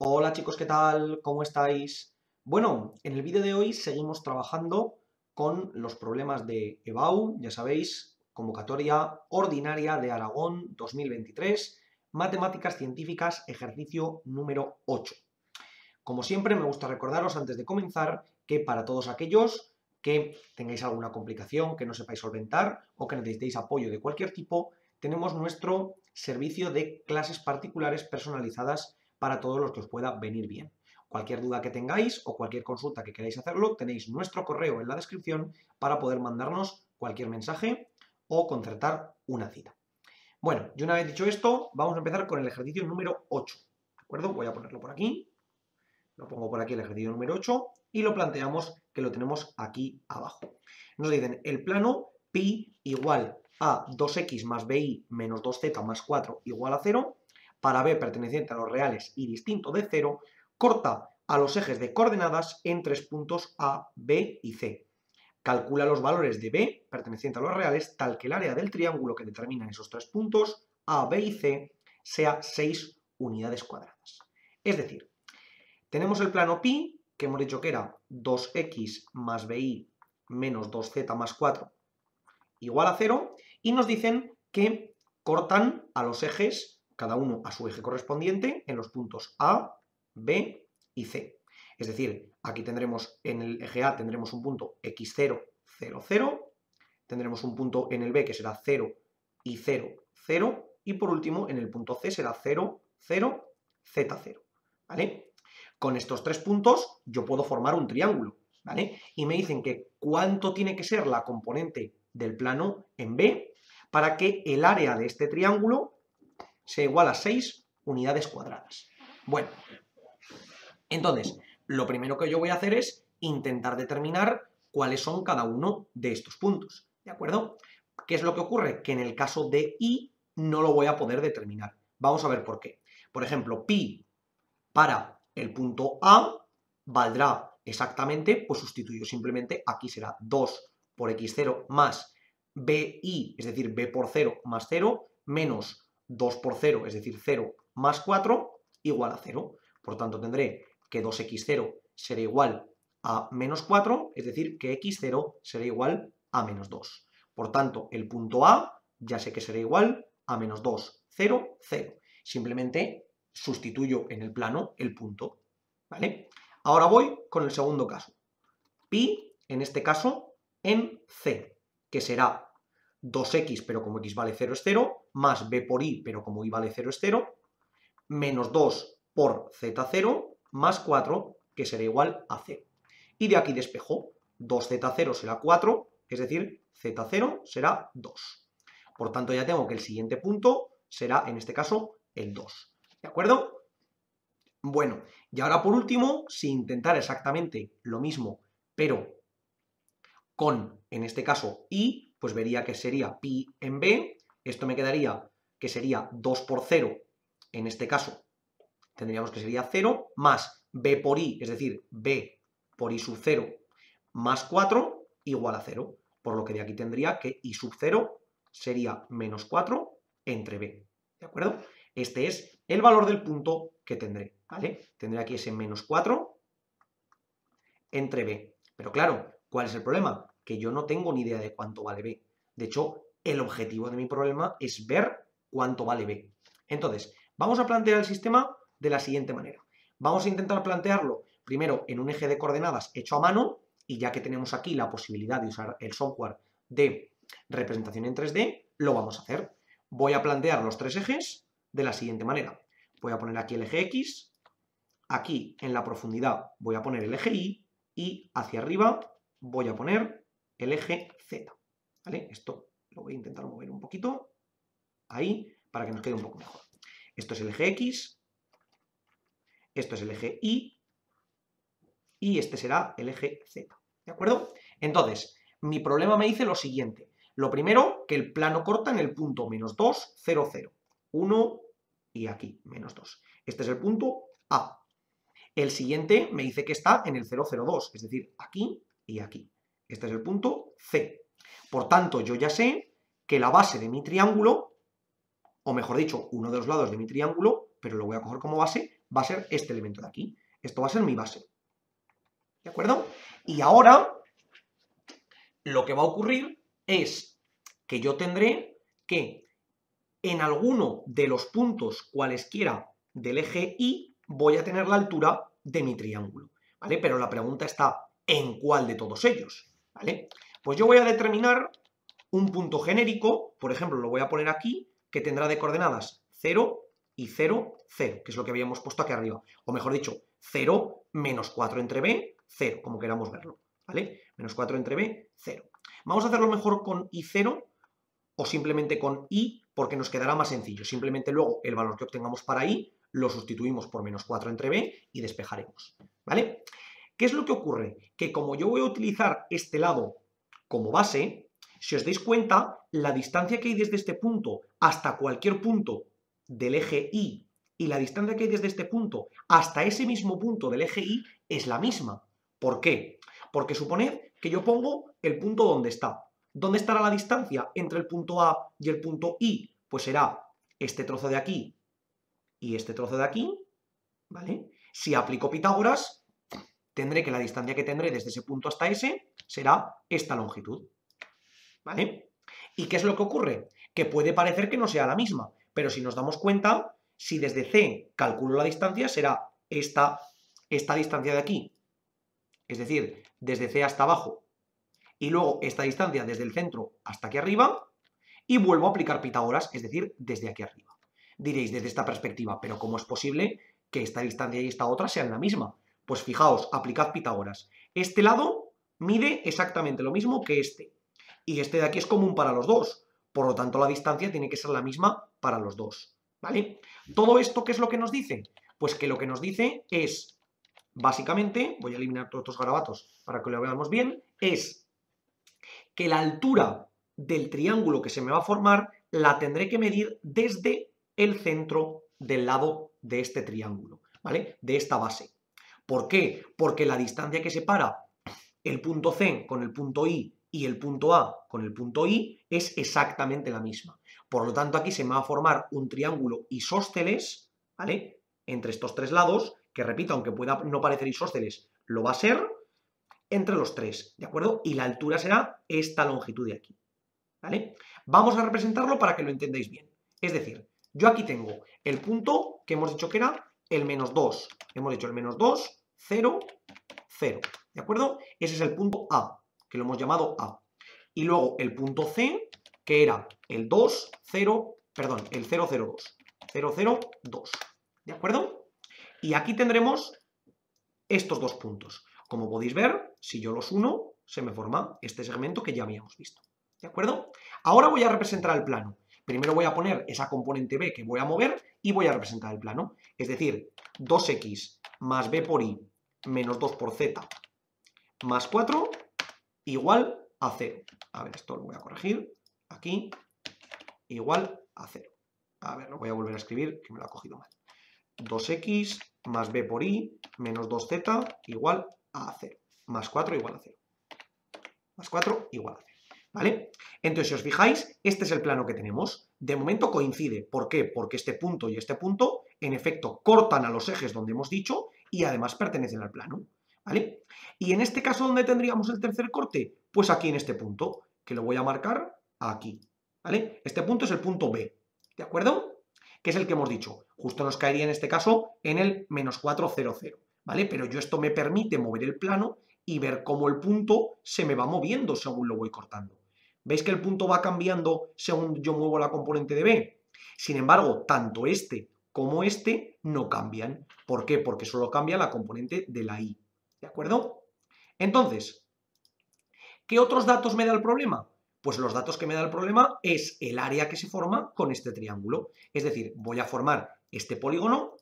Hola chicos, ¿qué tal? ¿Cómo estáis? Bueno, en el vídeo de hoy seguimos trabajando con los problemas de EBAU, ya sabéis, convocatoria ordinaria de Aragón 2023, matemáticas científicas, ejercicio número 8. Como siempre, me gusta recordaros antes de comenzar que para todos aquellos que tengáis alguna complicación, que no sepáis solventar o que necesitéis apoyo de cualquier tipo, tenemos nuestro servicio de clases particulares personalizadas para todos los que os pueda venir bien. Cualquier duda que tengáis o cualquier consulta que queráis hacerlo, tenéis nuestro correo en la descripción para poder mandarnos cualquier mensaje o concertar una cita. Bueno, y una vez dicho esto, vamos a empezar con el ejercicio número 8. ¿De acuerdo? Voy a ponerlo por aquí. Lo pongo por aquí el ejercicio número 8 y lo planteamos que lo tenemos aquí abajo. Nos dicen el plano pi igual a 2x más bi menos 2z más 4 igual a 0, para b perteneciente a los reales y distinto de 0, corta a los ejes de coordenadas en tres puntos A, B y C. Calcula los valores de b perteneciente a los reales tal que el área del triángulo que determina esos tres puntos A, B y C sea 6 unidades cuadradas. Es decir, tenemos el plano pi, que hemos dicho que era 2x más bi menos 2z más 4 igual a 0, y nos dicen que cortan a los ejes, cada uno a su eje correspondiente, en los puntos A, B y C. Es decir, aquí tendremos en el eje A tendremos un punto x0, 0, 0, tendremos un punto en el B que será 0 y 0, 0, y por último en el punto C será 0, 0, z0, ¿vale? Con estos tres puntos yo puedo formar un triángulo, ¿vale? Y me dicen que cuánto tiene que ser la componente del plano en B para que el área de este triángulo sea igual a 6 unidades cuadradas. Bueno, entonces, lo primero que yo voy a hacer es intentar determinar cuáles son cada uno de estos puntos, ¿de acuerdo? ¿Qué es lo que ocurre? Que en el caso de I no lo voy a poder determinar. Vamos a ver por qué. Por ejemplo, pi para el punto A valdrá exactamente, pues sustituyo simplemente, aquí será 2 por x0 más bi, es decir, b por 0 más 0, menos 2 por 0, es decir, 0 más 4, igual a 0. Por tanto, tendré que 2x0 será igual a menos 4, es decir, que x0 será igual a menos 2. Por tanto, el punto A ya sé que será igual a menos 2, 0, 0. Simplemente sustituyo en el plano el punto, ¿vale? Ahora voy con el segundo caso. Pi, en este caso, en C, que será 2x, pero como x vale 0 es 0, más b por i, pero como i vale 0 es 0, menos 2 por z0, más 4, que será igual a 0. Y de aquí despejo, 2z0 será 4, es decir, z0 será 2. Por tanto, ya tengo que el siguiente punto será, en este caso, el 2. ¿De acuerdo? Bueno, y ahora por último, si intentara exactamente lo mismo, pero con, en este caso, i, pues vería que sería pi en b, esto me quedaría que sería 2 por 0, en este caso tendríamos que sería 0, más b por i, es decir, b por i sub 0, más 4, igual a 0, por lo que de aquí tendría que i sub 0 sería menos 4 entre b, ¿de acuerdo? Este es el valor del punto que tendré, ¿vale? Tendré aquí ese menos 4 entre b. Pero claro, ¿cuál es el problema? Que yo no tengo ni idea de cuánto vale b. De hecho, el objetivo de mi problema es ver cuánto vale b. Entonces, vamos a plantear el sistema de la siguiente manera. Vamos a intentar plantearlo primero en un eje de coordenadas hecho a mano, y ya que tenemos aquí la posibilidad de usar el software de representación en 3D, lo vamos a hacer. Voy a plantear los tres ejes de la siguiente manera. Voy a poner aquí el eje X, aquí en la profundidad voy a poner el eje Y, y hacia arriba voy a poner el eje Z, ¿vale? Esto lo voy a intentar mover un poquito, ahí, para que nos quede un poco mejor. Esto es el eje X, esto es el eje Y, y este será el eje Z, ¿de acuerdo? Entonces, mi problema me dice lo siguiente. Lo primero, que el plano corta en el punto menos 2, 0, 0. 1 y aquí, menos 2. Este es el punto A. El siguiente me dice que está en el 002, es decir, aquí y aquí. Este es el punto C. Por tanto, yo ya sé que la base de mi triángulo, o mejor dicho, uno de los lados de mi triángulo, pero lo voy a coger como base, va a ser este elemento de aquí. Esto va a ser mi base. ¿De acuerdo? Y ahora lo que va a ocurrir es que yo tendré que en alguno de los puntos cualesquiera del eje Y voy a tener la altura de mi triángulo, ¿vale? Pero la pregunta está, ¿en cuál de todos ellos? ¿Vale? Pues yo voy a determinar un punto genérico, por ejemplo, lo voy a poner aquí, que tendrá de coordenadas 0 y 0, 0, que es lo que habíamos puesto aquí arriba. O mejor dicho, 0 menos 4 entre b, 0, como queramos verlo, ¿vale? Menos 4 entre b, 0. Vamos a hacerlo mejor con I0 o simplemente con I, porque nos quedará más sencillo. Simplemente luego el valor que obtengamos para I lo sustituimos por menos 4 entre b y despejaremos, ¿vale? ¿Qué es lo que ocurre? Que como yo voy a utilizar este lado como base, si os dais cuenta, la distancia que hay desde este punto hasta cualquier punto del eje Y y la distancia que hay desde este punto hasta ese mismo punto del eje Y es la misma. ¿Por qué? Porque suponed que yo pongo el punto donde está. ¿Dónde estará la distancia entre el punto A y el punto I? Pues será este trozo de aquí y este trozo de aquí, ¿vale? Si aplico Pitágoras, tendré que la distancia que tendré desde ese punto hasta ese será esta longitud, ¿vale? ¿Y qué es lo que ocurre? Que puede parecer que no sea la misma, pero si nos damos cuenta, si desde C calculo la distancia, será esta distancia de aquí, es decir, desde C hasta abajo, y luego esta distancia desde el centro hasta aquí arriba, y vuelvo a aplicar Pitágoras, es decir, desde aquí arriba. Diréis desde esta perspectiva, pero ¿cómo es posible que esta distancia y esta otra sean la misma? Pues fijaos, aplicad Pitágoras. Este lado mide exactamente lo mismo que este, y este de aquí es común para los dos, por lo tanto la distancia tiene que ser la misma para los dos, ¿vale? ¿Todo esto qué es lo que nos dice? Pues que lo que nos dice es, básicamente, voy a eliminar todos estos garabatos para que lo veamos bien, es que la altura del triángulo que se me va a formar la tendré que medir desde el centro del lado de este triángulo, ¿vale? De esta base. ¿Por qué? Porque la distancia que separa el punto C con el punto I y el punto A con el punto I es exactamente la misma. Por lo tanto, aquí se me va a formar un triángulo isósceles, ¿vale? Entre estos tres lados, que repito, aunque pueda no parecer isósceles, lo va a ser, entre los tres, ¿de acuerdo? Y la altura será esta longitud de aquí, ¿vale? Vamos a representarlo para que lo entendáis bien. Es decir, yo aquí tengo el punto que hemos dicho que era el menos 2. Hemos dicho el menos 2, 0, 0, ¿de acuerdo? Ese es el punto A, que lo hemos llamado A. Y luego el punto C, que era el 2, 0, perdón, el 0, 0, 2. 0, 0, 2, ¿de acuerdo? Y aquí tendremos estos dos puntos. Como podéis ver, si yo los uno, se me forma este segmento que ya habíamos visto. ¿De acuerdo? Ahora voy a representar el plano. Primero voy a poner esa componente b que voy a mover y voy a representar el plano. Es decir, 2x más b por i menos 2 por z más 4 igual a 0. A ver, esto lo voy a corregir. Aquí, igual a 0. A ver, lo voy a volver a escribir, que me lo ha cogido mal. 2x más b por i menos 2z igual a 0. Más 4 igual a 0. Más 4 igual a 0. ¿Vale? Entonces, si os fijáis, este es el plano que tenemos. De momento coincide. ¿Por qué? Porque este punto y este punto, en efecto, cortan a los ejes donde hemos dicho y además pertenecen al plano. ¿Vale? Y en este caso, ¿dónde tendríamos el tercer corte? Pues aquí en este punto, que lo voy a marcar aquí. ¿Vale? Este punto es el punto B. ¿De acuerdo? Que es el que hemos dicho. Justo nos caería en este caso en el menos 4, 0, 0. ¿Vale? Pero yo esto me permite mover el plano y ver cómo el punto se me va moviendo según lo voy cortando. ¿Veis que el punto va cambiando según yo muevo la componente de B? Sin embargo, tanto este como este no cambian. ¿Por qué? Porque solo cambia la componente de la I. ¿De acuerdo? Entonces, ¿qué otros datos me da el problema? Pues los datos que me da el problema es el área que se forma con este triángulo. Es decir, voy a formar este polígono,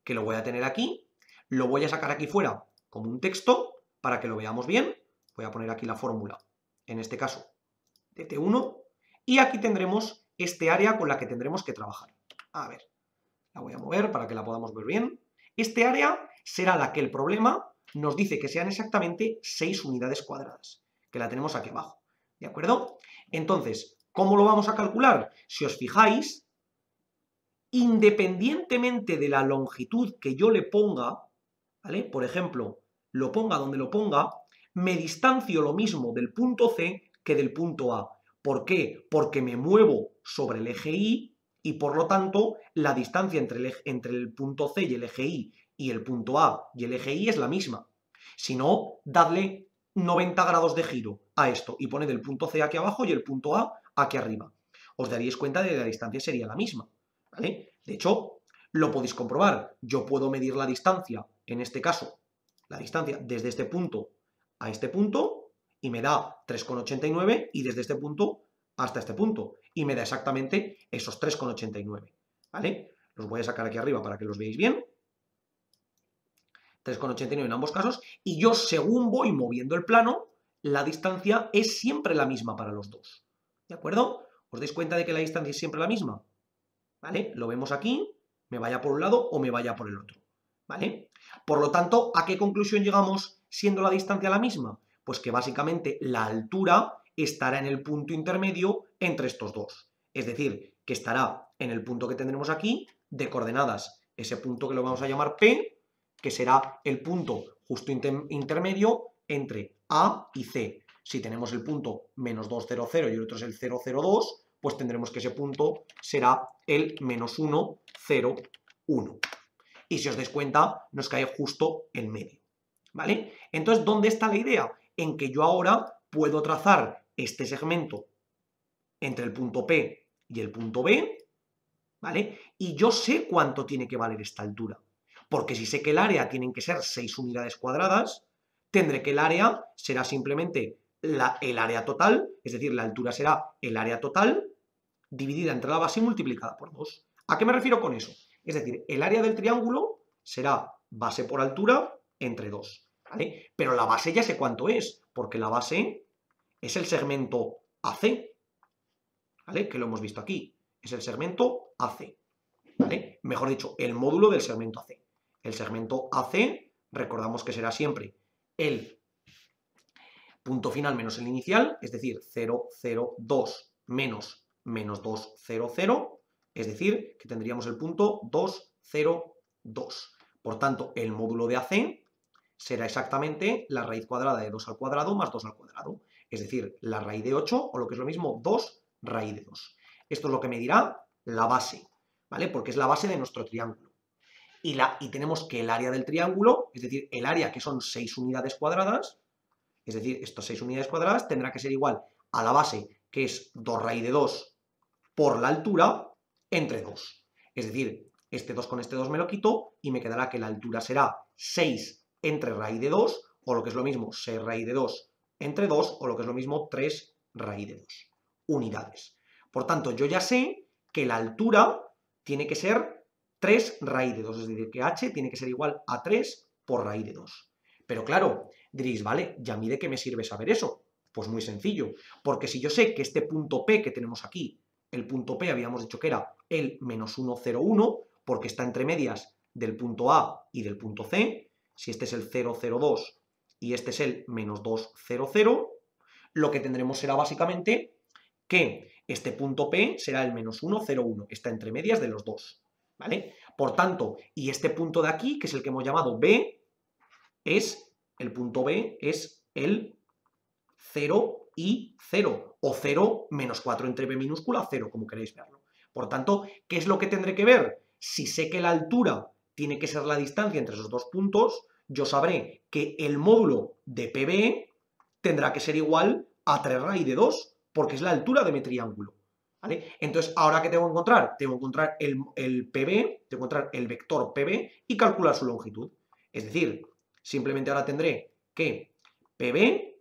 que lo voy a tener aquí, lo voy a sacar aquí fuera como un texto para que lo veamos bien. Voy a poner aquí la fórmula, en este caso, de T1, y aquí tendremos este área con la que tendremos que trabajar. A ver, la voy a mover para que la podamos ver bien. Este área será la que el problema nos dice que sean exactamente 6 unidades cuadradas, que la tenemos aquí abajo, ¿de acuerdo? Entonces, ¿cómo lo vamos a calcular? Si os fijáis, independientemente de la longitud que yo le ponga, ¿vale? Por ejemplo, lo ponga donde lo ponga, me distancio lo mismo del punto C que del punto A. ¿Por qué? Porque me muevo sobre el eje Y y por lo tanto la distancia entre el punto C y el eje Y y el punto A y el eje Y es la misma. Si no, dadle 90 grados de giro a esto y poned el punto C aquí abajo y el punto A aquí arriba. Os daríais cuenta de que la distancia sería la misma, ¿vale? De hecho, lo podéis comprobar. Yo puedo medir la distancia, en este caso, la distancia desde este punto a este punto y me da 3,89 y desde este punto hasta este punto y me da exactamente esos 3,89, ¿vale? Los voy a sacar aquí arriba para que los veáis bien. 3,89 en ambos casos, y yo según voy moviendo el plano, la distancia es siempre la misma para los dos, ¿de acuerdo? ¿Os dais cuenta de que la distancia es siempre la misma? ¿Vale? Lo vemos aquí, me vaya por un lado o me vaya por el otro, ¿vale? Por lo tanto, ¿a qué conclusión llegamos siendo la distancia la misma? Pues que básicamente la altura estará en el punto intermedio entre estos dos, es decir, que estará en el punto que tendremos aquí de coordenadas, ese punto que lo vamos a llamar P, que será el punto justo intermedio entre A y C. Si tenemos el punto menos 2, 0, 0 y el otro es el 0, 0, 2, pues tendremos que ese punto será el menos 1, 0, 1. Y si os dais cuenta, nos cae justo en medio, ¿vale? Entonces, ¿dónde está la idea? En que yo ahora puedo trazar este segmento entre el punto P y el punto B, ¿vale? Y yo sé cuánto tiene que valer esta altura. Porque si sé que el área tienen que ser 6 unidades cuadradas, tendré que el área será simplemente el área total, es decir, la altura será el área total dividida entre la base y multiplicada por 2. ¿A qué me refiero con eso? Es decir, el área del triángulo será base por altura entre 2, ¿vale? Pero la base ya sé cuánto es, porque la base es el segmento AC, ¿vale? Que lo hemos visto aquí, es el segmento AC, ¿vale? Mejor dicho, el módulo del segmento AC. El segmento AC, recordamos que será siempre el punto final menos el inicial, es decir, 0, 0, 2 menos menos 2, 0, 0, es decir, que tendríamos el punto 2, 0, 2. Por tanto, el módulo de AC será exactamente la raíz cuadrada de 2 al cuadrado más 2 al cuadrado, es decir, la raíz de 8, o lo que es lo mismo, 2 raíz de 2. Esto es lo que me dirá la base, ¿vale? Porque es la base de nuestro triángulo. Y tenemos que el área del triángulo, es decir, el área que son 6 unidades cuadradas, es decir, estas 6 unidades cuadradas tendrá que ser igual a la base, que es 2 raíz de 2 por la altura, entre 2. Es decir, este 2 con este 2 me lo quito y me quedará que la altura será 6 entre raíz de 2, o lo que es lo mismo, 6 raíz de 2 entre 2, o lo que es lo mismo, 3 raíz de 2 unidades. Por tanto, yo ya sé que la altura tiene que ser 3 raíz de 2, es decir, que h tiene que ser igual a 3 por raíz de 2. Pero claro, diréis, vale, ¿y a mí de qué me sirve saber eso? Pues muy sencillo, porque si yo sé que este punto P que tenemos aquí, el punto P habíamos dicho que era el menos 1, 0, 1, porque está entre medias del punto A y del punto C, si este es el 0, 0, 2 y este es el menos 2, 0, 0, lo que tendremos será básicamente que este punto P será el menos 1, 0, 1, está entre medias de los dos, ¿vale? Por tanto, y este punto de aquí, que es el que hemos llamado B, el punto B es el 0 y 0, o 0 menos 4 entre B minúscula, 0, como queréis verlo. Por tanto, ¿qué es lo que tendré que ver? Si sé que la altura tiene que ser la distancia entre esos dos puntos, yo sabré que el módulo de PB tendrá que ser igual a 3 raíz de 2, porque es la altura de mi triángulo, ¿vale? Entonces, ¿ahora qué tengo que encontrar? Tengo que encontrar el PB, tengo que encontrar el vector PB y calcular su longitud. Es decir, simplemente ahora tendré que PB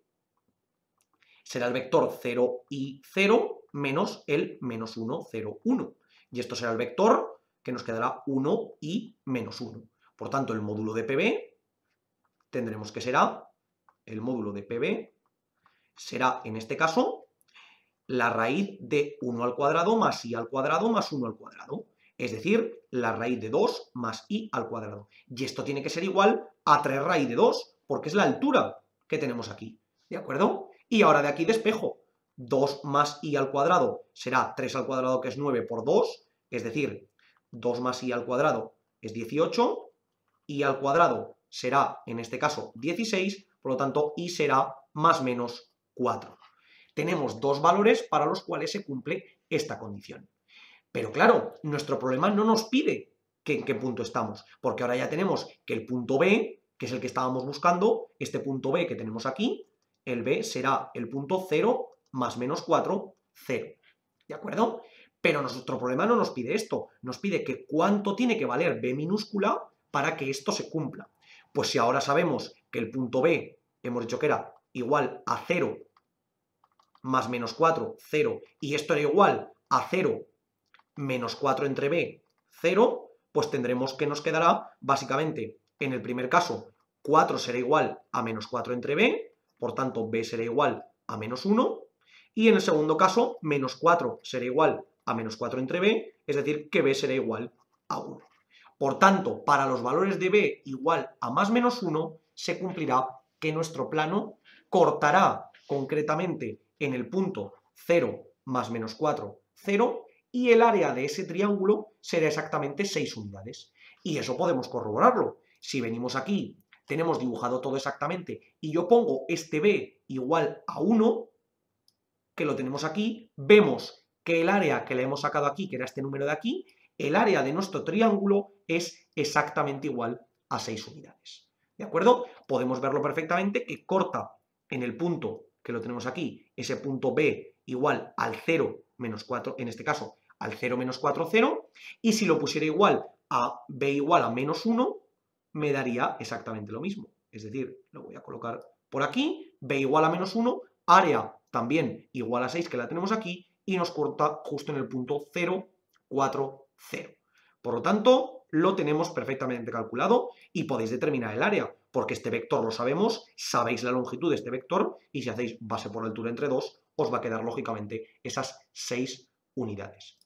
será el vector 0 y 0 menos el menos 1, 0, 1. Y esto será el vector que nos quedará 1 y menos 1. Por tanto, el módulo de PB tendremos que será, el módulo de PB será, en este caso, la raíz de 1 al cuadrado más i al cuadrado más 1 al cuadrado. Es decir, la raíz de 2 más i al cuadrado. Y esto tiene que ser igual a 3 raíz de 2, porque es la altura que tenemos aquí. ¿De acuerdo? Y ahora de aquí despejo. 2 más i al cuadrado será 3 al cuadrado, que es 9 por 2, es decir, 2 más i al cuadrado es 18, i al cuadrado será, en este caso, 16, por lo tanto, i será más o menos 4. Tenemos dos valores para los cuales se cumple esta condición. Pero claro, nuestro problema no nos pide en qué punto estamos, porque ahora ya tenemos que el punto B, que es el que estábamos buscando, este punto B que tenemos aquí, el B será el punto 0 más menos 4, 0. ¿De acuerdo? Pero nuestro problema no nos pide esto, nos pide que cuánto tiene que valer B minúscula para que esto se cumpla. Pues si ahora sabemos que el punto B, hemos dicho que era igual a 0 más menos 4, 0, y esto era igual a 0 menos 4 entre b, 0, pues tendremos que nos quedará, básicamente, en el primer caso, 4 será igual a menos 4 entre b, por tanto, b será igual a menos 1, y en el segundo caso, menos 4 será igual a menos 4 entre b, es decir, que b será igual a 1. Por tanto, para los valores de b igual a más menos 1, se cumplirá que nuestro plano cortará concretamente en el punto 0 más menos 4, 0, y el área de ese triángulo será exactamente 6 unidades. Y eso podemos corroborarlo. Si venimos aquí, tenemos dibujado todo exactamente, y yo pongo este b igual a 1, que lo tenemos aquí, vemos que el área que le hemos sacado aquí, que era este número de aquí, el área de nuestro triángulo es exactamente igual a 6 unidades. ¿De acuerdo? Podemos verlo perfectamente que corta en el punto que lo tenemos aquí, ese punto B igual al 0 menos 4, en este caso al 0 menos 4, 0, y si lo pusiera igual a B igual a menos 1, me daría exactamente lo mismo. Es decir, lo voy a colocar por aquí, B igual a menos 1, área también igual a 6, que la tenemos aquí, y nos corta justo en el punto 0, 4, 0. Por lo tanto, lo tenemos perfectamente calculado y podéis determinar el área, porque este vector lo sabemos, sabéis la longitud de este vector, y si hacéis base por altura entre 2, os va a quedar lógicamente esas 6 unidades.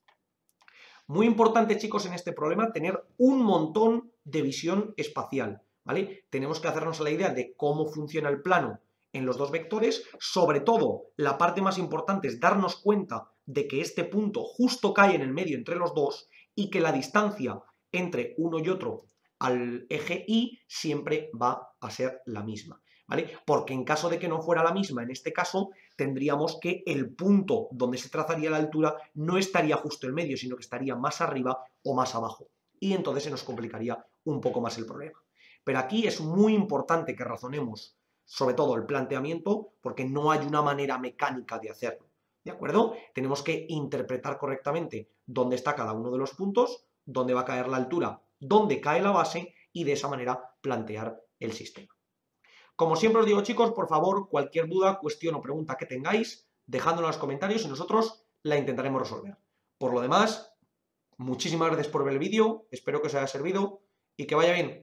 Muy importante, chicos, en este problema tener un montón de visión espacial, ¿vale? Tenemos que hacernos la idea de cómo funciona el plano en los dos vectores. Sobre todo, la parte más importante es darnos cuenta de que este punto justo cae en el medio entre los dos y que la distancia entre uno y otro al eje Y siempre va a ser la misma, ¿vale? Porque en caso de que no fuera la misma, en este caso, tendríamos que el punto donde se trazaría la altura no estaría justo en medio, sino que estaría más arriba o más abajo. Y entonces se nos complicaría un poco más el problema. Pero aquí es muy importante que razonemos sobre todo el planteamiento, porque no hay una manera mecánica de hacerlo, ¿de acuerdo? Tenemos que interpretar correctamente dónde está cada uno de los puntos, dónde va a caer la altura, dónde cae la base, y de esa manera plantear el sistema. Como siempre os digo, chicos, por favor, cualquier duda, cuestión o pregunta que tengáis, dejadlo en los comentarios y nosotros la intentaremos resolver. Por lo demás, muchísimas gracias por ver el vídeo, espero que os haya servido y que vaya bien.